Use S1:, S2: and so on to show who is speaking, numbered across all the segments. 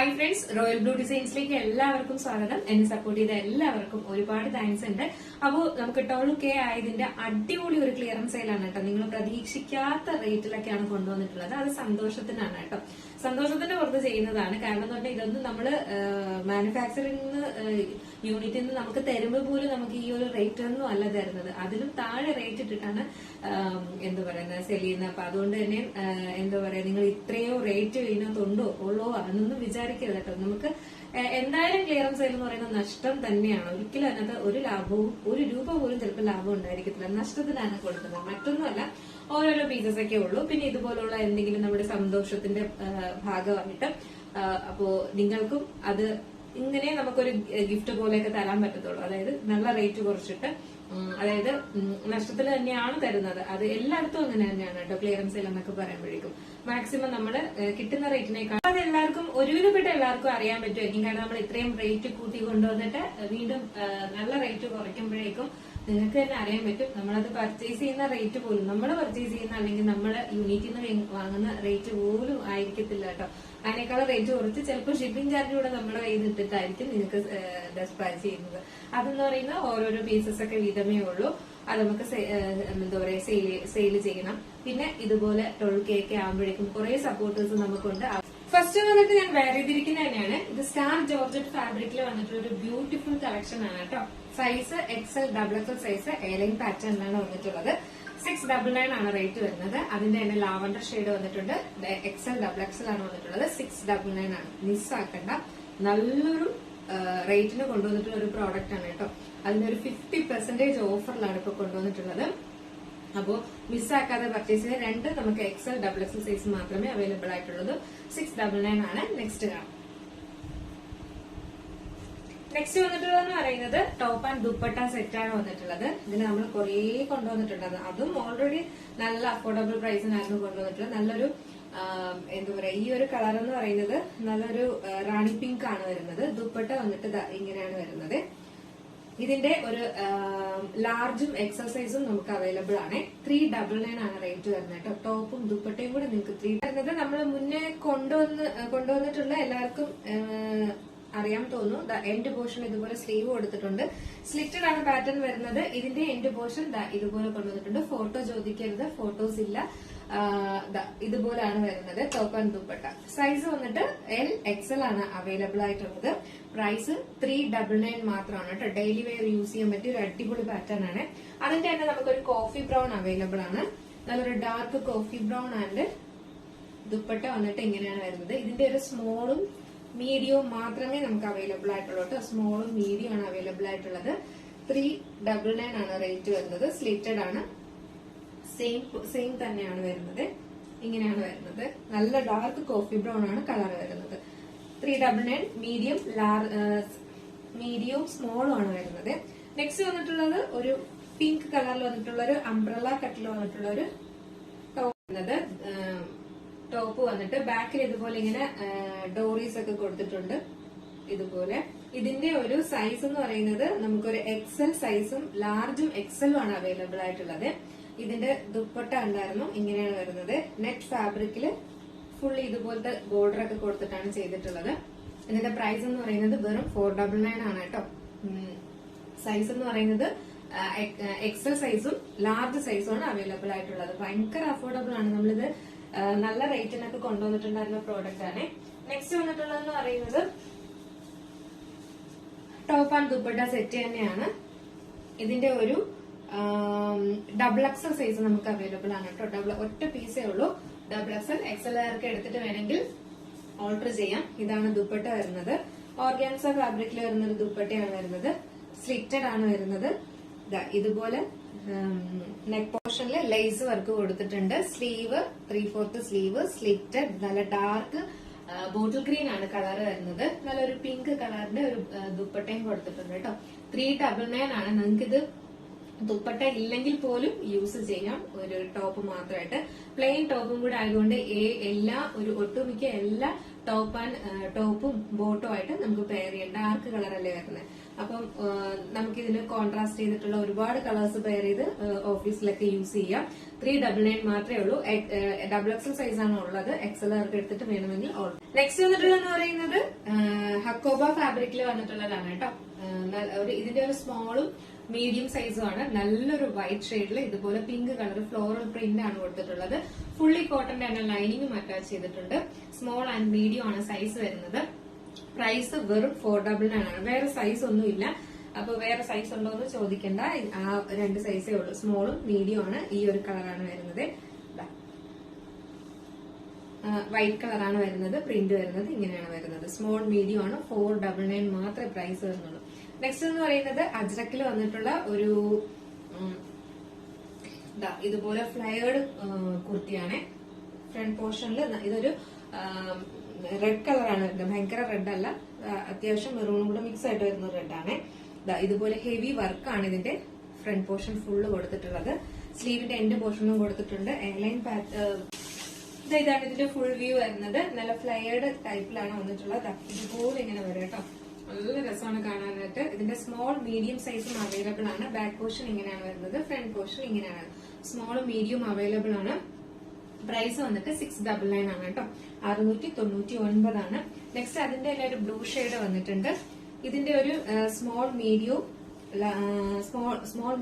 S1: Hi friends, royal blue ഡിസൈൻസിലേക്ക് എല്ലാവർക്കും സ്വാഗതം. എന്നെ സപ്പോർട്ട് ചെയ്ത എല്ലാവർക്കും ഒരുപാട് താങ്ക്സ് ഉണ്ട്. അപ്പോൾ നമുക്ക് 12K ആയതിന്റെ അടിപൊളി ഒരു ക്ലിയറൻസ് സെയിലാണ് കേട്ടോ. നിങ്ങൾ പ്രതീക്ഷിക്കാത്ത റേറ്റിലൊക്കെയാണ് കൊണ്ടുവന്നിട്ടുള്ളത്. അത് സന്തോഷത്തിനാണ് കേട്ടോ. സന്തോഷത്തിന്റെ പുറത്ത് ചെയ്യുന്നതാണ്. കാരണം എന്ന് പറഞ്ഞാൽ ഇതൊന്നും നമ്മള് മാനുഫാക്ചറിംഗ് യൂണിറ്റിൽ നിന്ന് നമുക്ക് തരുമ്പോൾ പോലും നമുക്ക് ഈ ഒരു റേറ്റ് ഒന്നും അല്ല തരുന്നത്. അതിലും താഴെ റേറ്റ് ഇട്ടിട്ടാണ് എന്താ പറയുന്നത് സെൽ ചെയ്യുന്നത്. അപ്പൊ അതുകൊണ്ട് തന്നെ എന്താ പറയാ, നിങ്ങൾ ഇത്രയോ റേറ്റ് ഇതിനകത്തുണ്ടോ ഉള്ളോ അതൊന്നും വിചാരിക്കരുത് കേട്ടോ. നമുക്ക് എന്തായാലും ക്ലിയറൻസ് സെയിൽ എന്ന് പറയുന്നത് നഷ്ടം തന്നെയാണ്. ഒരിക്കലും അതിനകത്ത് ഒരു ലാഭവും ഒരു രൂപ പോലും ചിലപ്പോൾ ലാഭം ഉണ്ടായിരിക്കത്തില്ല. നഷ്ടത്തിനാണ് കൊടുക്കുന്നത്, മറ്റൊന്നുമല്ല. ഓരോരോ പീസസ് ഒക്കെ ഉള്ളൂ. പിന്നെ ഇതുപോലുള്ള എന്തെങ്കിലും നമ്മുടെ സന്തോഷത്തിന്റെ ഭാഗമായിട്ട് അപ്പോ നിങ്ങൾക്കും അത് ഇങ്ങനെ നമുക്കൊരു ഗിഫ്റ്റ് പോലെയൊക്കെ തരാൻ പറ്റത്തുള്ളൂ. അതായത് നല്ല റേറ്റ് കുറച്ചിട്ട്, അതായത് നഷ്ടത്തിൽ തന്നെയാണ് തരുന്നത്. അത് എല്ലായിടത്തും അങ്ങനെ തന്നെയാണ് കേട്ടോ. ക്ലിയറൻസ് സെയിൽ എന്നൊക്കെ പറയുമ്പോഴേക്കും മാക്സിമം നമ്മൾ കിട്ടുന്ന റേറ്റിനേക്കാൾ അത് എല്ലാവർക്കും ഒരുവിധപ്പെട്ട എല്ലാവർക്കും അറിയാൻ പറ്റുമായിരിക്കും. കാരണം നമ്മൾ ഇത്രയും റേറ്റ് കൂട്ടി കൊണ്ടുവന്നിട്ട് വീണ്ടും നല്ല റേറ്റ് കുറയ്ക്കുമ്പോഴേക്കും നിങ്ങൾക്ക് തന്നെ അറിയാൻ പറ്റും. നമ്മളത് പർച്ചേസ് ചെയ്യുന്ന റേറ്റ് പോലും, നമ്മൾ പർച്ചേസ് ചെയ്യുന്ന അല്ലെങ്കിൽ നമ്മൾ യൂണിറ്റിൽ നിന്ന് വാങ്ങുന്ന റേറ്റ് പോലും ആയിരിക്കത്തില്ല കേട്ടോ. അതിനേക്കാൾ റേറ്റ് കുറച്ച് ചിലപ്പോൾ ഷിപ്പിംഗ് ചാർജ് കൂടെ നമ്മുടെ കയ്യിൽ നിന്നിട്ടായിരിക്കും നിങ്ങൾക്ക് ഡെസ്പാച്ച് ചെയ്യുന്നത്. അതെന്ന് പറയുന്നത് ഓരോരോ പീസസ് ഒക്കെ വീതമേ ഉള്ളൂ. അത് നമുക്ക് എന്താ പറയാ സെയിൽ ചെയ്യണം. പിന്നെ ഇതുപോലെ 12K ഒക്കെ ആകുമ്പോഴേക്കും കുറെ സപ്പോർട്ടേഴ്സ് നമുക്കുണ്ട്. ഫസ്റ്റ് വന്നിട്ട് ഞാൻ വെയർ ചെയ്തിരിക്കുന്ന തന്നെയാണ്. ഇത് സ്റ്റാർ ജോർജറ്റ് ഫാബ്രിക്കിൽ വന്നിട്ടുള്ള ഒരു ബ്യൂട്ടിഫുൾ കളക്ഷൻ ആണ് കേട്ടോ. Size XL XXL size airline പാറ്റേണിലാണ് വന്നിട്ടുള്ളത്. 699 ആണ് റേറ്റ് വരുന്നത്. അതിന്റെ തന്നെ ലാവണ്ടർ ഷെയ്ഡ് വന്നിട്ടുണ്ട്. XL XXL ആണ് വന്നിട്ടുള്ളത്. 699 ആണ്. മിസ്സാക്കണ്ട. നല്ലൊരു റേറ്റിന് കൊണ്ടുവന്നിട്ടുള്ള ഒരു പ്രോഡക്റ്റ് ആണ് കേട്ടോ. അതിന്റെ ഒരു 50% ഓഫറിലാണ് ഇപ്പൊ കൊണ്ടുവന്നിട്ടുള്ളത്. അപ്പോ മിസ്സാക്കാതെ പർച്ചേസ് ചെയ്യാൻ. രണ്ട് നമുക്ക് XL XXL സൈസ് മാത്രമേ അവൈലബിൾ ആയിട്ടുള്ളൂ. 699 ആണ്. നെക്സ്റ്റ് കാണാം. നെക്സ്റ്റ് വന്നിട്ടുള്ളതെന്ന് പറയുന്നത് ടോപ്പ് ആൻഡ് ദുപ്പട്ട സെറ്റ് ആണ് വന്നിട്ടുള്ളത്. ഇതിന് നമ്മൾ കുറേ കൊണ്ടുവന്നിട്ടുണ്ട്. അതും ഓൾറെഡി നല്ല അഫോർഡബിൾ പ്രൈസിനായിരുന്നു കൊണ്ടുവന്നിട്ടുള്ളത്. നല്ലൊരു എന്താ പറയാ, ഈ ഒരു കളർ എന്ന് പറയുന്നത് നല്ലൊരു റാണി പിങ്ക് ആണ് വരുന്നത്. ദുപ്പട്ട വന്നിട്ട് ഇങ്ങനെയാണ് വരുന്നത്. ഇതിന്റെ ഒരു ലാർജും XL സൈസും നമുക്ക് അവൈലബിൾ ആണ്. 399 ആണ് റേറ്റ് വരുന്നത് കേട്ടോ. ടോപ്പും ദുപ്പട്ടയും കൂടെ നിങ്ങൾക്ക് 3 വരുന്നത്. നമ്മൾ മുന്നേ കൊണ്ടുവന്നിട്ടുള്ള എല്ലാവർക്കും അറിയാൻ തോന്നുന്നു. എൻഡ് പോർഷൻ ഇതുപോലെ സ്ലീവ് കൊടുത്തിട്ടുണ്ട്. സ്ലിറ്റഡ് ആണ് പാറ്റേൺ വരുന്നത്. ഇതിന്റെ എൻഡ് പോർഷൻ ഇതുപോലെ കൊണ്ടുവന്നിട്ടുണ്ട്. ഫോട്ടോ ചോദിക്കരുത്, ഫോട്ടോസ് ഇല്ല. ഇതുപോലെയാണ് വരുന്നത് ടോപ്പ് ആൻഡ് ദുപ്പട്ട. സൈസ് വന്നിട്ട് L XL ആണ് അവൈലബിൾ ആയിട്ടുള്ളത്. പ്രൈസ് 399 മാത്രമാണ് കേട്ടോ. ഡെയിലി വെയർ യൂസ് ചെയ്യാൻ പറ്റിയ ഒരു അടിപൊളി പാറ്റേൺ ആണ്. അതിന്റെ തന്നെ നമുക്കൊരു കോഫി ബ്രൗൺ അവൈലബിൾ ആണ്. നല്ലൊരു dark coffee brown and dupatta വന്നിട്ട് ഇങ്ങനെയാണ് വരുന്നത്. ഇതിന്റെ ഒരു സ്മോളും മീഡിയവും മാത്രമേ നമുക്ക് അവൈലബിൾ ആയിട്ടുള്ളൂ കേട്ടോ. സ്മോളും മീഡിയം ആണ് അവൈലബിൾ ആയിട്ടുള്ളത്. 399 ആണ് റേറ്റ് വരുന്നത്. സ്ലിറ്റഡ് ആണ്. സെയിം തന്നെയാണ് വരുന്നത്. ഇങ്ങനെയാണ് വരുന്നത്. നല്ല ഡാർക്ക് കോഫി ബ്രൗൺ ആണ് കളർ വരുന്നത്. 399 മീഡിയവും സ്മോളും ആണ് വരുന്നത്. നെക്സ്റ്റ് വന്നിട്ടുള്ളത് ഒരു പിങ്ക് കളറിൽ വന്നിട്ടുള്ള ഒരു അംബ്രല്ല കട്ടിൽ വന്നിട്ടുള്ള ഒരു ടോപ്പ് വരുന്നത്. ടോപ്പ് വന്നിട്ട് ബാക്കിൽ ഇതുപോലെ ഇങ്ങനെ ഡോറീസ് ഒക്കെ കൊടുത്തിട്ടുണ്ട്. ഇതുപോലെ ഇതിന്റെ ഒരു സൈസ് എന്ന് പറയുന്നത് നമുക്കൊരു XL സൈസും ലാർജും XL ആണ് അവൈലബിൾ ആയിട്ടുള്ളത്. ഇതിന്റെ ദുപ്പട്ട ഉണ്ടായിരുന്നു. ഇങ്ങനെയാണ് വരുന്നത്. നെറ്റ് ഫാബ്രിക്കില് ഫുള്ളി ഇതുപോലത്തെ ബോർഡർ ഒക്കെ കൊടുത്തിട്ടാണ് ചെയ്തിട്ടുള്ളത്. ഇതിന്റെ പ്രൈസ് എന്ന് പറയുന്നത് വെറും 499 ആണ് കേട്ടോ. സൈസ് എന്ന് പറയുന്നത് XL സൈസും ലാർജ് സൈസും ആണ് അവൈലബിൾ ആയിട്ടുള്ളത്. ഭയങ്കര അഫോർഡബിൾ ആണ്. നമ്മളിത് നല്ല റേറ്റിനൊക്കെ കൊണ്ടുവന്നിട്ടുണ്ടായിരുന്ന പ്രോഡക്റ്റ് ആണ്. നെക്സ്റ്റ് വന്നിട്ടുള്ളതെന്ന് പറയുന്നത് ടോപ്പ് ആൻഡ് ദുപ്പട്ട സെറ്റ് തന്നെയാണ്. ഇതിന്റെ ഒരു XXL സൈസ് നമുക്ക് അവൈലബിൾ ആണ് കേട്ടോ. ഒറ്റ പീസേ ഉള്ളൂ. XXL XL ആർക്ക് എടുത്തിട്ട് വേണമെങ്കിൽ ഓൾട്ടർ ചെയ്യാം. ഇതാണ് ദുപ്പട്ട വരുന്നത്. ഓർഗാൻസ ഫാബ്രിക്കിൽ വരുന്ന ഒരു ദുപ്പട്ടയാണ് വരുന്നത്. സ്ലിറ്റഡ് ആണ് വരുന്നത്. ഇതുപോലെ നെക്ക് പോർഷനിൽ ലേസ് വർക്ക് കൊടുത്തിട്ടുണ്ട്. Sleeve 3/4 sleeve slitted. നല്ല ഡാർക്ക് ബോട്ടിൽ ഗ്രീൻ ആണ് കളർ വരുന്നത്. നല്ലൊരു പിങ്ക് കളറിന്റെ ഒരു ദുപ്പട്ടയും കൊടുത്തിട്ടുണ്ട് കേട്ടോ. 399 ആണ്. നിങ്ങൾക്കിത് ദുപ്പട്ട ഇല്ലെങ്കിൽ പോലും യൂസ് ചെയ്യാം. ഒരു ടോപ്പ് മാത്രമായിട്ട് പ്ലെയിൻ ടോപ്പും കൂടെ ആയതുകൊണ്ട് ഒട്ടുമിക്ക എല്ലാ ടോപ്പും ബോട്ടും ആയിട്ട് നമുക്ക് പെയർ ചെയ്യാം. ഡാർക്ക് കളറല്ലേ വരുന്നത്. അപ്പം നമുക്കിതിന് കോൺട്രാസ്റ്റ് ചെയ്തിട്ടുള്ള ഒരുപാട് കളേഴ്സ് പെയർ ചെയ്ത് ഓഫീസിലൊക്കെ യൂസ് ചെയ്യാം. 399 മാത്രമേ ഉള്ളൂ. XXL സൈസ് ആണ് ഉള്ളത്. XL അവർക്ക് എടുത്തിട്ട് വേണമെങ്കിൽ ഓർഡർ. നെക്സ്റ്റ് വന്നിട്ടുള്ളതെന്ന് പറയുന്നത് ഹക്കോബ ഫാബ്രിക്കിൽ വന്നിട്ടുള്ളതാണ് കേട്ടോ. ഇതിന്റെ ഒരു സ്മോളും മീഡിയം സൈസും ആണ്. നല്ലൊരു വൈറ്റ് ഷെയ്ഡിൽ ഇതുപോലെ പിങ്ക് കളർ ഫ്ലോറൽ പ്രിന്റ് ആണ് കൊടുത്തിട്ടുള്ളത്. ഫുള്ളി കോട്ടന്റെ തന്നെ ലൈനിങ്ങും അറ്റാച്ച് ചെയ്തിട്ടുണ്ട്. സ്മോൾ ആൻഡ് മീഡിയം ആണ് സൈസ് വരുന്നത്. പ്രൈസ് വെറും 499 ആണ്. വേറെ സൈസ് ഒന്നുമില്ല. അപ്പൊ വേറെ സൈസ് ഉണ്ടോ എന്ന് ചോദിക്കണ്ട. ആ 2 സൈസേ ഉള്ളൂ. സ്മോളും മീഡിയം ആണ്. ഈ ഒരു കളറാണ് വരുന്നത്. വൈറ്റ് കളറാണ് വരുന്നത്. പ്രിന്റ് വരുന്നത് ഇങ്ങനെയാണ് വരുന്നത്. സ്മോൾ മീഡിയം ആണ്. 499 മാത്രമേ പ്രൈസ് വരുന്നുള്ളൂ. നെക്സ്റ്റ് എന്ന് പറയുന്നത് അജ്രക്കിൽ വന്നിട്ടുള്ള ഒരു ഇതുപോലെ ഫ്ലയേർഡ് കുർത്തിയാണ്. ഫ്രണ്ട് പോർഷനിൽ ഇതൊരു റെഡ് കളറാണ് വരുന്നത്. ഭയങ്കര റെഡ് അല്ല, അത്യാവശ്യം മെറൂണും കൂടെ മിക്സ് ആയിട്ട് വരുന്ന റെഡാണ്. ഇതുപോലെ ഹെവി വർക്കാണ് ഇതിന്റെ ഫ്രണ്ട് പോർഷൻ ഫുള്ള് കൊടുത്തിട്ടുള്ളത്. സ്ലീവിന്റെ എൻഡ് പോർഷനും കൊടുത്തിട്ടുണ്ട്. എയർലൈൻ ഇതാണ് ഇതിന്റെ ഫുൾ വ്യൂ വരുന്നത്. നല്ല ഫ്ലയേർഡ് ടൈപ്പിലാണ് വന്നിട്ടുള്ളത്. ഇതുപോലെ ഇങ്ങനെ വരും കേട്ടോ. നല്ല രസമാണ് കാണാനായിട്ട്. ഇതിന്റെ സ്മോൾ മീഡിയം സൈസും അവൈലബിൾ ആണ്. ബാക്ക് പോർഷൻ ഇങ്ങനെയാണ് വരുന്നത്. ഫ്രണ്ട് പോർഷൻ ഇങ്ങനെയാണ്. സ്മോളും മീഡിയം അവൈലബിൾ ആണ്. പ്രൈസ് വന്നിട്ട് 699 ആണ് കേട്ടോ. 699 ആണ്. നെക്സ്റ്റ് അതിന്റെ തന്നെ ഒരു ബ്ലൂ ഷെയ്ഡ് വന്നിട്ടുണ്ട്. ഇതിന്റെ ഒരു സ്മോൾ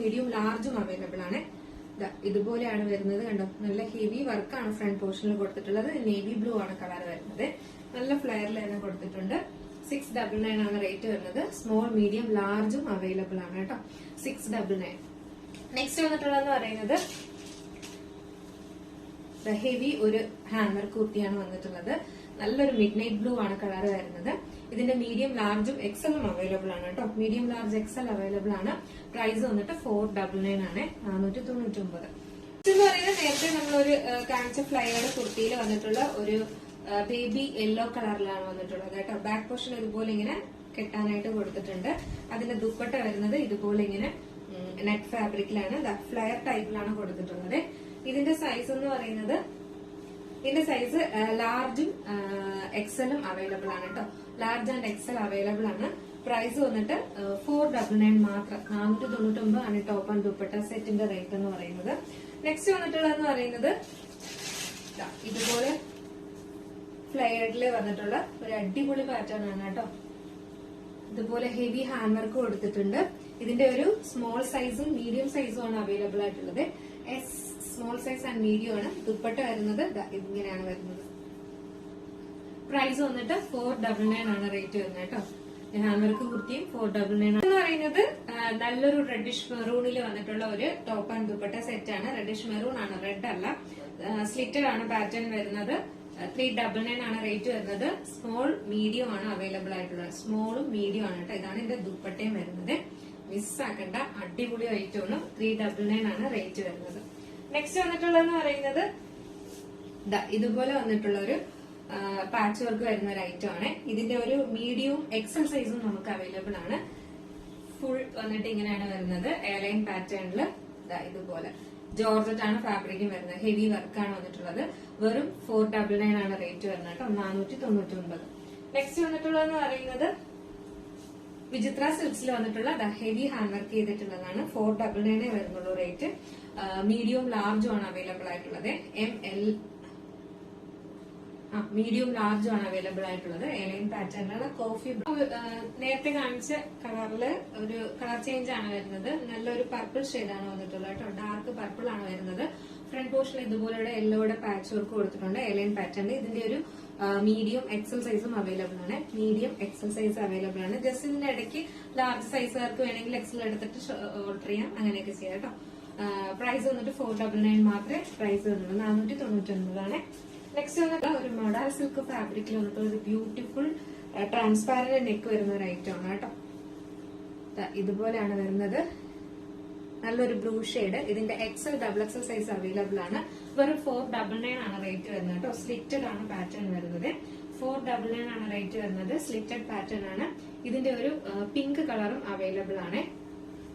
S1: മീഡിയം ലാർജും അവൈലബിൾ ആണ്. ഇതുപോലെയാണ് വരുന്നത്. കണ്ടോ, നല്ല ഹെവി വർക്കാണ് ഫ്രണ്ട് പോർഷനിൽ കൊടുത്തിട്ടുള്ളത്. നേവി ബ്ലൂ ആണ് കളർ വരുന്നത്. നല്ല ഫ്ലെയറിൽ തന്നെ കൊടുത്തിട്ടുണ്ട്. 699 ആണ് റേറ്റ് വരുന്നത്. സ്മോൾ മീഡിയം ലാർജും അവൈലബിൾ ആണ് കേട്ടോ. 699. നെക്സ്റ്റ് വന്നിട്ടുള്ളതെന്ന് പറയുന്നത് ഹെവി ഒരു ഹാമർ കുർത്തിയാണ് വന്നിട്ടുള്ളത്. നല്ലൊരു മിഡ് നൈറ്റ് ബ്ലൂ ആണ് കളർ വരുന്നത്. ഇതിന്റെ മീഡിയം ലാർജും എക്സലും അവൈലബിൾ ആണ് കേട്ടോ. മീഡിയം ലാർജ് എക്സൽ അവൈലബിൾ ആണ്. പ്രൈസ് വന്നിട്ട് 499 ആണ്. 499. എന്ന് പറയുന്നത് നേരത്തെ നമ്മളൊരു കാണിച്ച ഫ്ലയേർഡ് കുർത്തിയിൽ വന്നിട്ടുള്ള ഒരു ബേബി യെല്ലോ കളറിലാണ് വന്നിട്ടുള്ളത് കേട്ടോ. ബാക്ക് പോർഷൻ ഇതുപോലെ ഇങ്ങനെ കെട്ടാനായിട്ട് കൊടുത്തിട്ടുണ്ട്. അതിന്റെ ദുപ്പട്ട വരുന്നത് ഇതുപോലെ ഇങ്ങനെ നെറ്റ് ഫാബ്രിക്കിലാണ്. ഫ്ലയർ ടൈപ്പിലാണ് കൊടുത്തിട്ടുള്ളത്. ഇതിന്റെ സൈസ് എന്ന് പറയുന്നത് ലാർജും എക്സലും അവൈലബിൾ ആണ് കേട്ടോ. ലാർജ് ആൻഡ് എക്സൽ അവൈലബിൾ ആണ്. പ്രൈസ് വന്നിട്ട് 499 മാത്രം. 499 ആണ് ടോപ്പ് ആൻഡ് ദുപ്പട്ട സെറ്റിന്റെ റേറ്റ് എന്ന് പറയുന്നത്. നെക്സ്റ്റ് വന്നിട്ടുള്ളതെന്ന് പറയുന്നത് ഇതുപോലെ ഫ്ലയേർഡില് വന്നിട്ടുള്ള ഒരു അടിപൊളി പാറ്റേൺ ആണ് കേട്ടോ. ഇതുപോലെ ഹെവി ഹാൻഡ് വർക്ക് കൊടുത്തിട്ടുണ്ട്. ഇതിന്റെ ഒരു സ്മോൾ സൈസും മീഡിയം സൈസും ആണ് അവൈലബിൾ ആയിട്ടുള്ളത്. സ്മോൾ സൈസ് ആൻഡ് മീഡിയം ആണ്. ദുപ്പട്ട വരുന്നത് ഇങ്ങനെയാണ് വരുന്നത്. പ്രൈസ് വന്നിട്ട് 499 ആണ് റേറ്റ് വരുന്നത് കേട്ടോ. ഹാൻഡ് വർക്ക് കുർത്തിയും 499 എന്ന് പറയുന്നത് നല്ലൊരു റെഡിഷ് മെറൂണിൽ വന്നിട്ടുള്ള ഒരു ടോപ്പ് ആൻഡ് ദുപ്പട്ട സെറ്റ് ആണ്. റെഡിഷ് മെറൂൺ ആണ്, റെഡ് അല്ല. സ്ലിറ്റഡ് ആണ് പാറ്റേൺ വരുന്നത്. 399 ആണ് റേറ്റ് വരുന്നത്. സ്മോൾ മീഡിയം ആണ് അവൈലബിൾ ആയിട്ടുള്ളത്. സ്മോളും മീഡിയം ആണ് കേട്ടോ. ഇതാണ് ഇതിന്റെ ദുപ്പട്ടയും വരുന്നത്. മിസ്സാക്കണ്ട, അടിപൊളി ഐറ്റം ആണ്. 399 ആണ് റേറ്റ് വരുന്നത്. നെക്സ്റ്റ് വന്നിട്ടുള്ളതെന്ന് പറയുന്നത് ഇതുപോലെ വന്നിട്ടുള്ള ഒരു പാച്ച് വർക്ക് വരുന്ന ഒരു ഐറ്റം ആണ്. ഇതിന്റെ ഒരു മീഡിയവും എക്സൽ സൈസും നമുക്ക് അവൈലബിൾ ആണ്. ഫുൾ വന്നിട്ട് ഇങ്ങനെയാണ് വരുന്നത്. എയർലൈൻ പാറ്റേണിൽ ഇതുപോലെ ജോർജറ്റ് ആണ് ഫാബ്രിക്കും വരുന്നത്. ഹെവി വർക്കാണ് വന്നിട്ടുള്ളത്. വെറും 499 ആണ് റേറ്റ് വരുന്നത് കേട്ടോ. 499. നെക്സ്റ്റ് വന്നിട്ടുള്ളതെന്ന് പറയുന്നത് വിചിത്ര സിൽക്സിൽ വന്നിട്ടുള്ള ഹെവി ഹാൻഡ് വർക്ക് ചെയ്തിട്ടുള്ളതാണ്. 499 വരുന്നുള്ളൂ റേറ്റ്. മീഡിയവും ലാർജും ആണ് അവൈലബിൾ ആയിട്ടുള്ളത്. മീഡിയം ലാർജും ആണ് അവൈലബിൾ ആയിട്ടുള്ളത്. എയർലൈൻ പാറ്റേണിലാണ്. കോഫി നേരത്തെ കാണിച്ച കളറില് ഒരു കളർ ചേഞ്ച് ആണ് വരുന്നത്. നല്ലൊരു പർപ്പിൾ ഷെയ്ഡാണ് വന്നിട്ടുള്ളത് കേട്ടോ. ഡാർക്ക് പർപ്പിൾ ആണ് വരുന്നത്. ഫ്രണ്ട് പോർഷൻ ഇതുപോലെയുള്ള യെല്ലോയുടെ പാച്ച് വർക്ക് കൊടുത്തിട്ടുണ്ട്. എയർലൈൻ പാറ്റേണിൽ ഇതിന്റെ ഒരു മീഡിയം എക്സൽ സൈസും അവൈലബിൾ ആണ്. മീഡിയം എക്സൽ സൈസ് അവൈലബിൾ ആണ്. ജസ്റ്റ് ഇതിന്റെ ഇടയ്ക്ക് ലാർജ് സൈസുകാർക്ക് വേണമെങ്കിൽ എക്സൽ എടുത്തിട്ട് ഓർഡർ ചെയ്യാം. അങ്ങനെയൊക്കെ ചെയ്യാം കേട്ടോ. പ്രൈസ് വന്നിട്ട് 499 മാത്രമേ പ്രൈസ് വരുന്നുള്ളൂ. 499 ആണ്. നെക്സ്റ്റ് വന്നിട്ട് ഒരു മൊഡാൽ സിൽക്ക് ഫാബ്രിക്കിൽ വന്നിട്ട് ഒരു ബ്യൂട്ടിഫുൾ ട്രാൻസ്പാരന്റ് നെക്ക് വരുന്ന ഒരു ഐറ്റം ആണ് കേട്ടോ. ഇതുപോലെയാണ് വരുന്നത്. നല്ലൊരു ബ്ലൂ ഷെയ്ഡ്. ഇതിന്റെ XL double XL size available ആണ്. വെറും 499 ആണ് റേറ്റ് വരുന്നത് കേട്ടോ. സ്ലിറ്റഡ് ആണ് പാറ്റേൺ വരുന്നത്. 499 ആണ് റേറ്റ് വരുന്നത്. സ്ലിറ്റഡ് പാറ്റേൺ ആണ്. ഇതിന്റെ ഒരു പിങ്ക് കളറും അവൈലബിൾ ആണ്.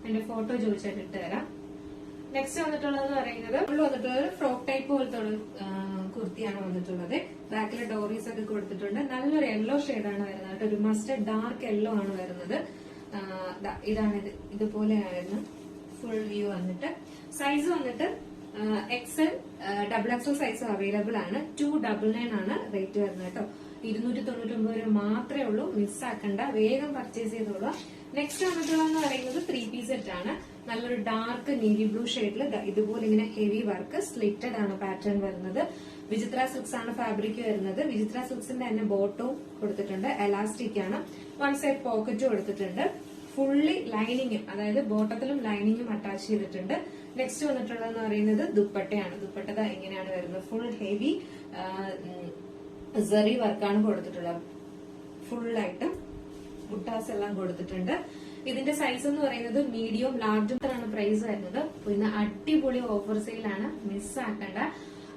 S1: എന്റെ ഫോട്ടോ ചോദിച്ചിട്ട് ഇട്ട് തരാം. നെക്സ്റ്റ് വന്നിട്ടുള്ളതെന്ന് പറയുന്നത് വന്നിട്ടുള്ളത് ഫ്രോക്ക് ടൈപ്പ് പോലത്തെ കുർത്തിയാണ് വന്നിട്ടുള്ളത്. ബാക്കിലെ ഡോറീസ് ഒക്കെ കൊടുത്തിട്ടുണ്ട്. നല്ലൊരു യെല്ലോ ഷെയ്ഡാണ് വരുന്നത് കേട്ടോ. ഒരു മസ്റ്റർഡ് ഡാർക്ക് യെല്ലോ ആണ് വരുന്നത്. ഇതാണിത്, ഇതുപോലെയായിരുന്നു ഫുൾ വ്യൂ വന്നിട്ട്. സൈസ് വന്നിട്ട് XL, XXL സൈസ് അവൈലബിൾ ആണ്. 299 ആണ് റേറ്റ് വരുന്നത് കേട്ടോ. 299 രൂപ മാത്രമേ ഉള്ളൂ. മിസ്സാക്കണ്ട, വേഗം പർച്ചേസ് ചെയ്തോളൂ. നെക്സ്റ്റ് വന്നിട്ടുള്ളതെന്ന് പറയുന്നത് 3 പീസ് സെറ്റ് ആണ്. നല്ലൊരു ഡാർക്ക് നേവി ബ്ലൂ ഷെയ്ഡിൽ ഇതുപോലെ ഇങ്ങനെ ഹെവി വർക്ക് സ്ലിറ്റഡ് ആണ് പാറ്റേൺ വരുന്നത്. വിചിത്ര സിൽക്സ് ആണ് ഫാബ്രിക് വരുന്നത്. വിചിത്ര സിൽക്സിന്റെ തന്നെ ബോട്ടവും കൊടുത്തിട്ടുണ്ട്. എലാസ്റ്റിക് ആണ്. വൺ സൈഡ് പോക്കറ്റും കൊടുത്തിട്ടുണ്ട്. ഫുള്ളി ലൈനിങ്ങും, അതായത് ബോട്ടത്തിലും ലൈനിങ്ങും അറ്റാച്ച് ചെയ്തിട്ടുണ്ട്. നെക്സ്റ്റ് വന്നിട്ടുള്ളതെന്ന് പറയുന്നത് ദുപ്പട്ടയാണ്. ദുപ്പട്ട ഇങ്ങനെയാണ് വരുന്നത്. ഫുൾ ഹെവി സെറി വർക്കാണ് കൊടുത്തിട്ടുള്ളത്. ഫുള്ളായിട്ട് ബുട്ടാസ് എല്ലാം കൊടുത്തിട്ടുണ്ട്. ഇതിന്റെ സൈസ് എന്ന് പറയുന്നത് മീഡിയം ലാർജും ആണ് പ്രൈസ് വരുന്നത്. പിന്നെ അടിപൊളി ഓഫർ സെയിലാണ്, മിസ്സാക്കണ്ട.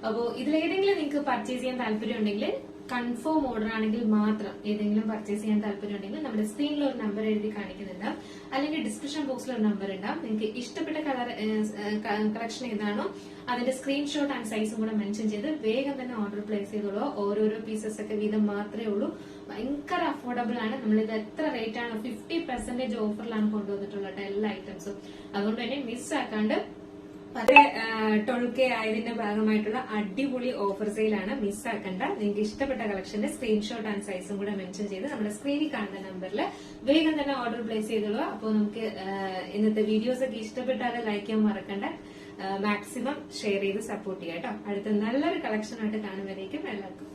S1: അപ്പോ ഇതിലേതെങ്കിലും നിങ്ങൾക്ക് പർച്ചേസ് ചെയ്യാൻ താല്പര്യം ഉണ്ടെങ്കിൽ, കൺഫേം ഓർഡർ ആണെങ്കിൽ മാത്രം ഏതെങ്കിലും പർച്ചേസ് ചെയ്യാൻ താല്പര്യം ഉണ്ടെങ്കിൽ നമ്മുടെ സ്ക്രീനിൽ ഒരു നമ്പർ എഴുതി കാണിക്കുന്നുണ്ട്, അല്ലെങ്കിൽ ഡിസ്ക്രിപ്ഷൻ ബോക്സിൽ ഒരു നമ്പർ ഉണ്ടാവും. നിങ്ങൾക്ക് ഇഷ്ടപ്പെട്ട കളർ കളക്ഷൻ ഏതാണോ അതിന്റെ സ്ക്രീൻഷോട്ട് ആൻഡ് സൈസും കൂടെ മെൻഷൻ ചെയ്ത് വേഗം തന്നെ ഓർഡർ പ്ലേസ് ചെയ്തോളൂ. ഓരോരോ പീസസ് ഒക്കെ വീതം മാത്രമേ ഉള്ളൂ. ഭയങ്കര അഫോർഡബിൾ ആണ്. നമ്മളിത് എത്ര റേറ്റ് ആണ്, 50% ഓഫറിലാണ് കൊണ്ടുവന്നിട്ടുള്ളത് എല്ലാ ഐറ്റംസും. അതുകൊണ്ട് തന്നെ മിസ്സാക്കാണ്ട് 12K ആയതിന്റെ ഭാഗമായിട്ടുള്ള അടിപൊളി ഓഫർ സെയിലാണ്, മിസ്സാക്കണ്ട. നിങ്ങൾക്ക് ഇഷ്ടപ്പെട്ട കളക്ഷന്റെ സ്ക്രീൻഷോട്ട് ആൻഡ് സൈസും കൂടെ മെൻഷൻ ചെയ്ത് നമ്മുടെ സ്ക്രീനിൽ കാണുന്ന നമ്പറിൽ വേഗം തന്നെ ഓർഡർ പ്ലേസ് ചെയ്തോളൂ. അപ്പോൾ നമുക്ക് ഇന്നത്തെ വീഡിയോസ് ഒക്കെ ഇഷ്ടപ്പെട്ടാൽ ലൈക്ക് ചെയ്യാൻ മറക്കണ്ട. മാക്സിമം ഷെയർ ചെയ്ത് സപ്പോർട്ട് ചെയ്യാം കേട്ടോ. അടുത്ത നല്ലൊരു കളക്ഷൻ ആയിട്ട് കാണുമ്പോഴേക്കും എല്ലാവർക്കും